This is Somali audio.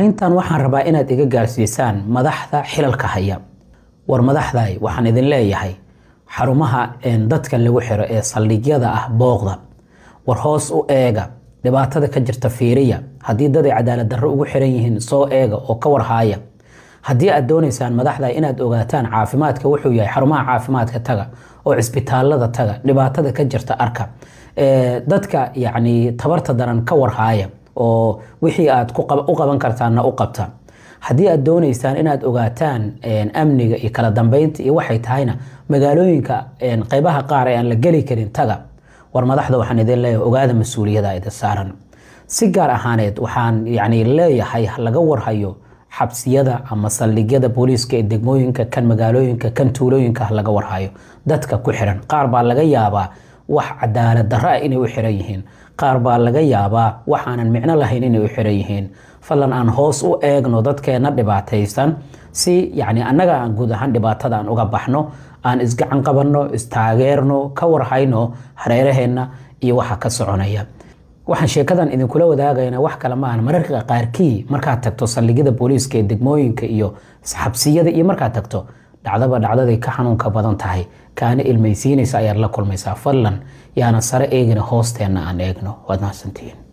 Intaan waxaan rabaa inaad iga gaarsiisaan madaxda xilalka haya. War madaxday waxaan idin leeyahay xarumaha dadka lagu xiro ee saldhigyada ah booqda. War hoos u eega dhibaatada ka jirta fiiriya. Haddii dad cadaalad darro ugu xiran yihiin soo eega oo ka war haya. Haddii aad doonaysaan madaxda inaad ogaataan caafimaadka wuxuu yahay xarumaha caafimaadka taga oo cisbitaalada taga dhibaatada ka jirta arka. Dadka tabarta daran ka war haya oo wixii aad u qaban kartaana u qabta. Haddii aad doonaysaan inaad ogaataan amniga iyo kala dambeynta iyo waxay tahayna magaalooyinka qaybaha qaar ee aan la geli karin taga. War madaxda waxaan idin leeyahay ogaada mas'uuliyadda idin saaran. Si gaar ahaaneed waxaan leeyahay laga warhayo xabsiyada ama saldhigyada booliiska ee degmooyinka kan magaalooyinka kan tuulooyinka laga warhayo dadka ku xiran. Qaar baa laga yaabaa wax cadaalad darro ah inay u xiran yihiin. Qaar baa laga yaabaa waxaanan micno lahayn inay u xiran yihiin. Falan aan hoos u eegno dadkeena dhibaataysan si annaga aan guud ahaan dhibaatada aan uga baxno, aan isgacan qabanno, istaageerno, ka warhayno hareeraheena iyo waxa ka soconaya. Waxaan sheekadan idinkula wadaagaynaa wax kale ma aan mararka qaarkii markaad tagto saldhigyada booliiska ee degmooyinka iyo xabsiyada iyo markaad tagto dhacdaday ka xanuunka badan tahay kaana ilmaysiinaysa ayaad la kulmaysaa. Falan yaana sare eegina hoosteena aan eegno. Waad mahadsantihiin.